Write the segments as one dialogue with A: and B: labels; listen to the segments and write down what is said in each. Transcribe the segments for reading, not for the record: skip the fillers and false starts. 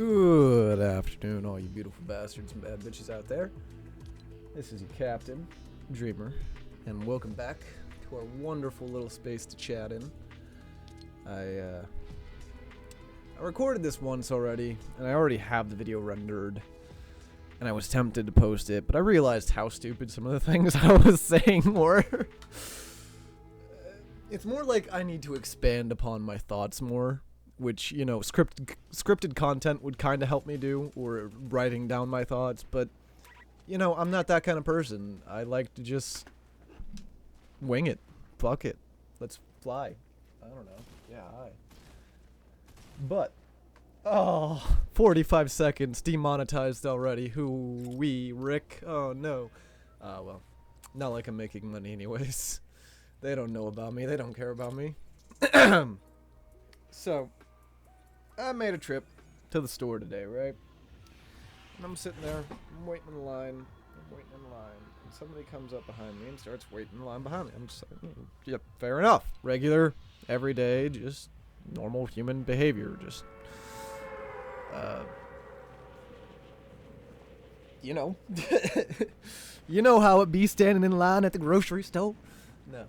A: Good afternoon, all you beautiful bastards and bad bitches out there. This is your captain, Dreamer, and welcome back to our wonderful little space to chat in. I recorded this once already, and I already have the video rendered, and I was tempted to post it, but I realized how stupid some of the things I was saying were. It's more like I need to expand upon my thoughts more, which, you know, scripted content would kind of help me do, or writing down my thoughts, but, you know, I'm not that kind of person. I like to just wing it. Fuck it. Let's fly. I don't know. Yeah, hi. But, 45 seconds, demonetized already. Rick? Oh, no. Well, not like I'm making money anyways. They don't know about me. They don't care about me. So, I made a trip to the store today, right? And I'm sitting there, I'm waiting in line, and somebody comes up behind me and starts waiting in line behind me. I'm just like, yep, fair enough. Regular, everyday, just normal human behavior. Just, you know. You know how it be standing in line at the grocery store? No.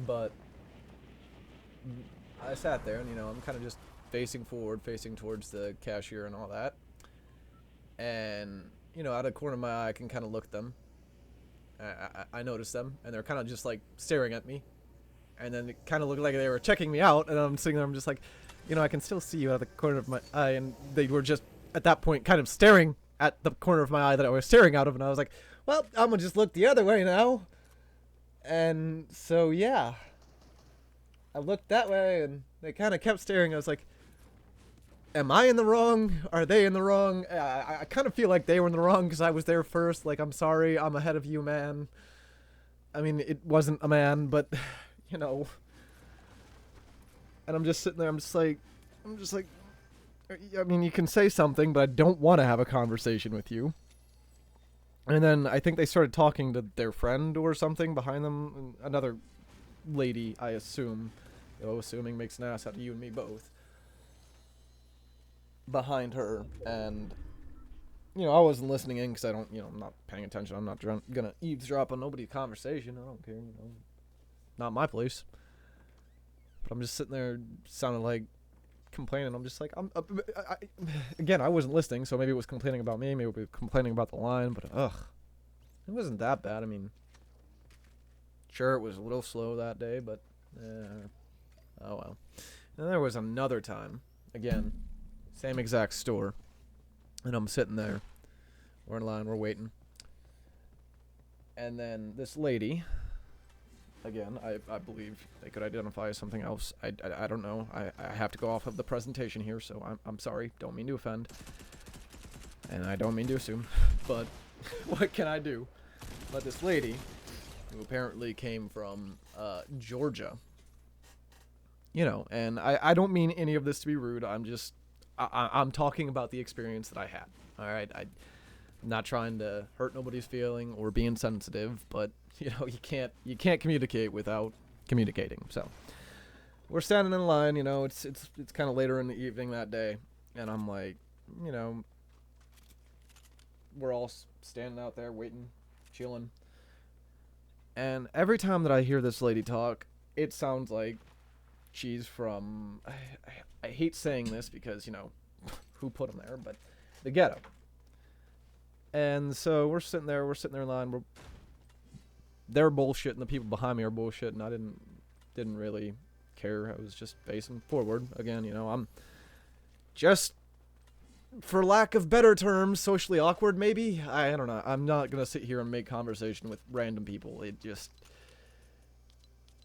A: But I sat there and, you know, I'm kind of just facing forward, facing towards the cashier and all that. And, you know, out of the corner of my eye, I can kind of look at them. I noticed them, and they're kind of just, like, staring at me. And then it kind of looked like they were checking me out, and I'm sitting there, I'm just like, you know, I can still see you out of the corner of my eye. And they were just, at that point, kind of staring at the corner of my eye that I was staring out of, and I was like, well, I'm gonna just look the other way now. And so, yeah. I looked that way, and they kind of kept staring. I was like, am I in the wrong? Are they in the wrong? I kind of feel like they were in the wrong because I was there first. Like, I'm sorry, I'm ahead of you, man. I mean, it wasn't a man, but, you know. And I'm just sitting there, I'm just like, I mean, you can say something, but I don't want to have a conversation with you. And then I think they started talking to their friend or something behind them. Another lady, I assume. Oh, assuming makes an ass out of you and me both. Behind her, and, you know, I wasn't listening in because I don't, you know, I'm not paying attention. I'm not gonna eavesdrop on nobody's conversation. I don't care, you know. Not my place. But I'm just sitting there, sounding like complaining. I'm just like, again, I wasn't listening, so maybe it was complaining about me, maybe it was complaining about the line, but it wasn't that bad. I mean, sure, it was a little slow that day, but oh well. And there was another time, again, same exact store, and I'm sitting there, we're in line, we're waiting, and then this lady, again, I believe they could identify as something else. I don't know. I have to go off of the presentation here, so I'm sorry. Don't mean to offend. And I don't mean to assume. But what can I do? But this lady, who apparently came from Georgia, you know, and I don't mean any of this to be rude. I'm talking about the experience that I had. All right? I'm not trying to hurt nobody's feeling or be insensitive, but you know, you can't communicate without communicating. So we're standing in line, you know, it's kind of later in the evening that day, and I'm like, you know, we're all standing out there waiting, chilling, and every time that I hear this lady talk, it sounds like she's from, I hate saying this because, you know, who put them there, but the ghetto. And so we're sitting there in line, they're bullshitting, the people behind me are bullshitting. I didn't really care. I was just facing forward. Again, you know, I'm just, for lack of better terms, socially awkward maybe. I don't know. I'm not going to sit here and make conversation with random people.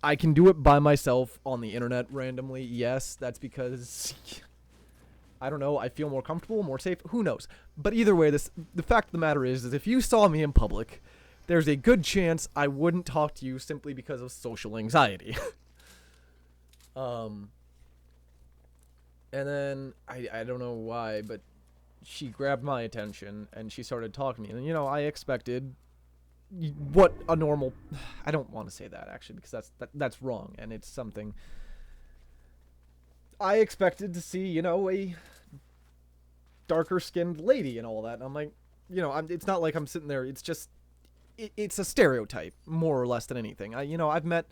A: I can do it by myself on the internet randomly. Yes, that's because, I don't know, I feel more comfortable, more safe. Who knows? But either way, the fact of the matter is if you saw me in public, there's a good chance I wouldn't talk to you simply because of social anxiety. And then, I don't know why, but she grabbed my attention and she started talking to me. And, you know, I expected what a normal, I don't want to say that actually, because that's wrong, and it's something I expected to see, you know, a darker skinned lady and all that. And I'm like, you know, it's not like I'm sitting there. It's just, it's a stereotype more or less than anything. I've met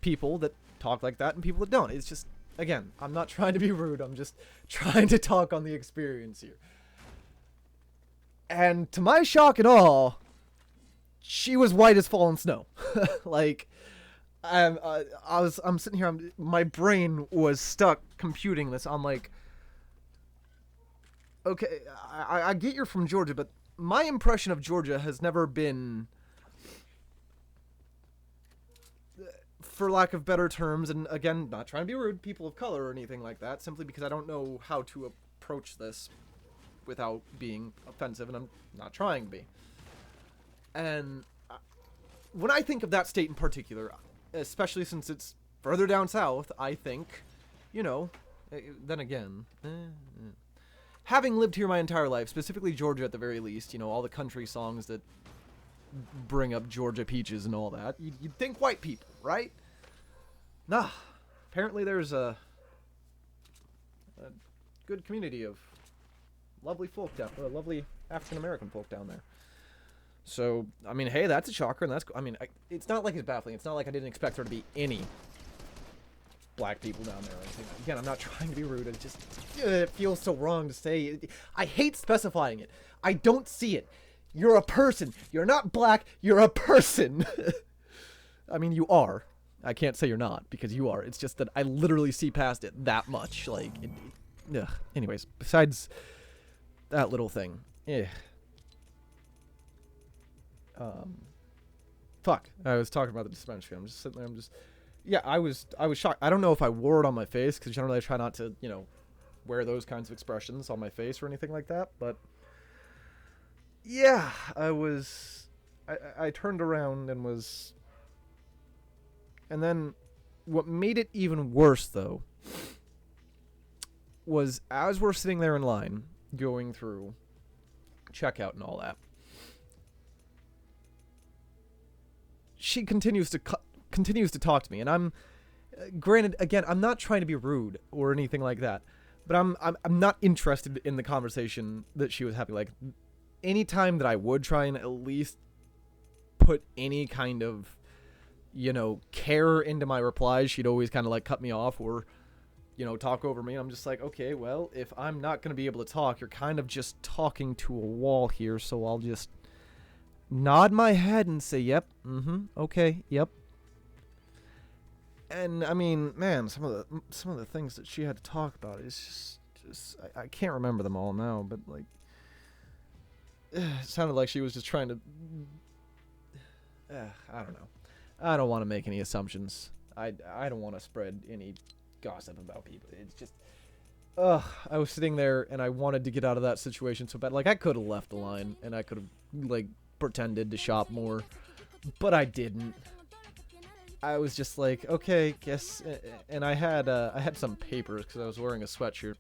A: people that talk like that and people that don't. It's just, again, I'm not trying to be rude. I'm just trying to talk on the experience here. And to my shock and awe, she was white as fallen snow. Like, I'm sitting here. My brain was stuck computing this. I'm like, okay, I get you're from Georgia, but my impression of Georgia has never been, for lack of better terms, and again, not trying to be rude, people of color or anything like that, simply because I don't know how to approach this without being offensive, and I'm not trying to be. And when I think of that state in particular, especially since it's further down south, I think, then again, having lived here my entire life, specifically Georgia at the very least, all the country songs that bring up Georgia peaches and all that, you'd think white people, right? Nah, apparently there's a good community of lovely folk down, lovely African-American folk down there. So, I mean, hey, that's a shocker, and that's, it's not like it's baffling. It's not like I didn't expect there to be any black people down there or anything. Again, I'm not trying to be rude. It just, it feels so wrong to say. I hate specifying it. I don't see it. You're a person. You're not black. You're a person. I mean, you are. I can't say you're not, because you are. It's just that I literally see past it that much. Like, ugh. Anyways, besides that little thing. Fuck. I was talking about the dispensary. I'm just sitting there. Yeah, I was shocked. I don't know if I wore it on my face, because generally I try not to, wear those kinds of expressions on my face or anything like that. But yeah, I turned around and was, and then what made it even worse though was as we're sitting there in line going through checkout and all that, she continues to talk to me, and I'm granted, again, I'm not trying to be rude or anything like that, but I'm not interested in the conversation that she was having. Like, anytime that I would try and at least put any kind of, care into my replies, she'd always kind of like cut me off or, talk over me. And I'm just like, okay, well, if I'm not going to be able to talk, you're kind of just talking to a wall here, so I'll just nod my head and say, yep, okay, yep. And I mean, man, some of the things that she had to talk about is just I can't remember them all now, but like, it sounded like she was just trying to, I don't know. I don't want to make any assumptions. I don't want to spread any gossip about people. It's just, I was sitting there and I wanted to get out of that situation so bad. Like, I could have left the line and I could have like pretended to shop more, but I didn't. I was just like, okay, guess, and I had some papers because I was wearing a sweatshirt.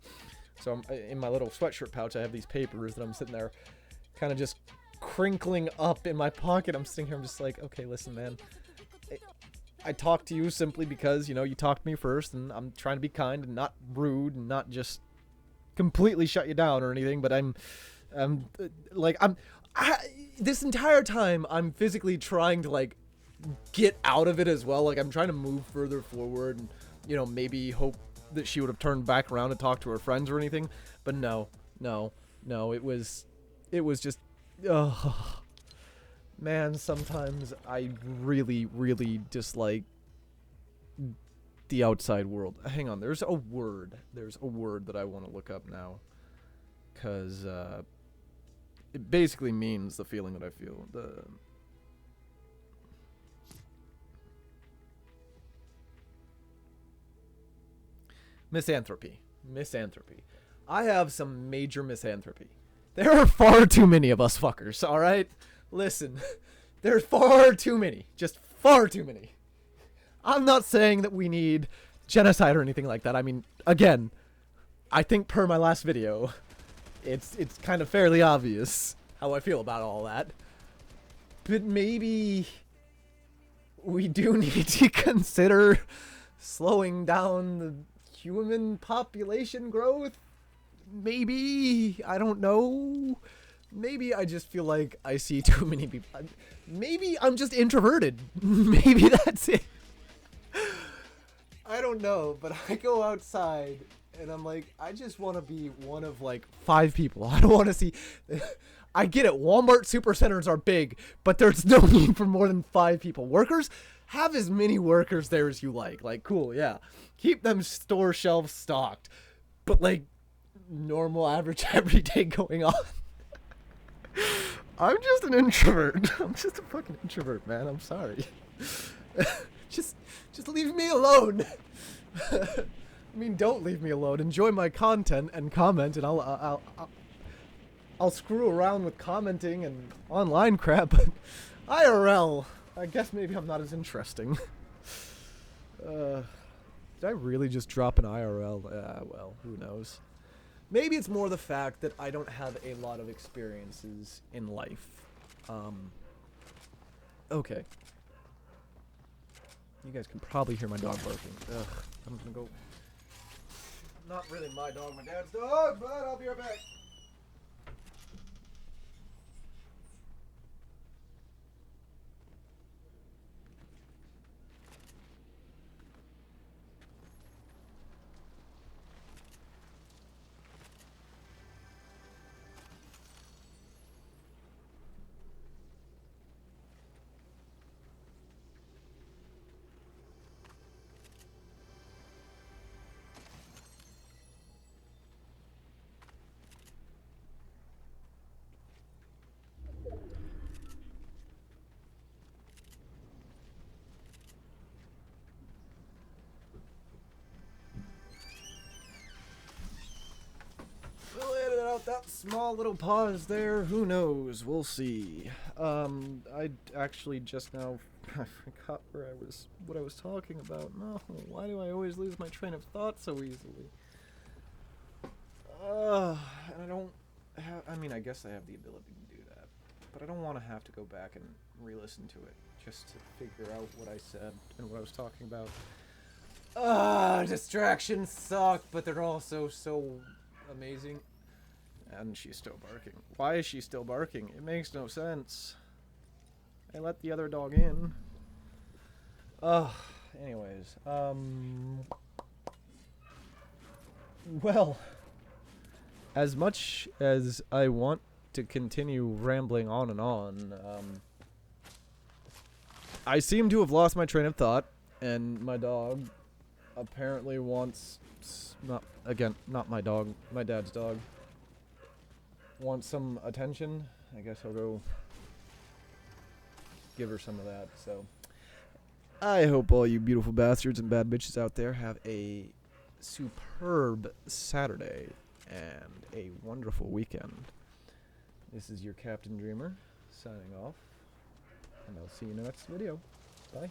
A: So in my little sweatshirt pouch, I have these papers that I'm sitting there kind of just crinkling up in my pocket. I'm sitting here, I'm just like, okay, listen, man. I talked to you simply because, you talked to me first, and I'm trying to be kind and not rude and not just completely shut you down or anything, but this entire time, I'm physically trying to, like, get out of it as well. Like, I'm trying to move further forward and, maybe hope that she would have turned back around and talked to her friends or anything. But no, it was just, man, sometimes I really, really dislike the outside world. Hang on, there's a word that I want to look up now, because it basically means the feeling that I feel. Misanthropy. I have some major misanthropy. There are far too many of us fuckers, alright? Listen, there's far too many. Just far too many. I'm not saying that we need genocide or anything like that. I mean, again, I think per my last video, it's kind of fairly obvious how I feel about all that. But maybe we do need to consider slowing down the human population growth maybe, I don't know. Maybe I just feel like I see too many people. Maybe I'm just introverted. Maybe that's it. I don't know, but I go outside and I'm like, I just want to be one of like 5 people. I don't want to see. I get it. Walmart supercenters are big, but there's no need for more than 5 people. Workers, have as many workers there as you like. Like, cool, yeah. Keep them store shelves stocked. But like, normal, average, everyday going on. I'm just an introvert. I'm just a fucking introvert, man. I'm sorry. just leave me alone. I mean, don't leave me alone. Enjoy my content and comment, and I'll screw around with commenting and online crap. But IRL, I guess maybe I'm not as interesting. Did I really just drop an IRL? Well, who knows. Maybe it's more the fact that I don't have a lot of experiences in life. Okay. You guys can probably hear my dog barking. Ugh, I'm gonna go. Not really my dog, my dad's dog, but I'll be right back. We'll edit out that small little pause there. Who knows? We'll see. I actually just now I forgot what I was talking about. No, why do I always lose my train of thought so easily? And I don't have. I mean, I guess I have the ability to do that, but I don't want to have to go back and re-listen to it just to figure out what I said and what I was talking about. Distractions suck, but they're also so amazing. And she's still barking. Why is she still barking? It makes no sense. I let the other dog in. Anyways. Well, as much as I want to continue rambling on and on, I seem to have lost my train of thought, and my dog apparently wants, not my dog, my dad's dog, wants some attention. I guess I'll go give her some of that. So I hope all you beautiful bastards and bad bitches out there have a superb Saturday and a wonderful weekend. This is your Captain Dreamer signing off, and I'll see you in the next video. Bye.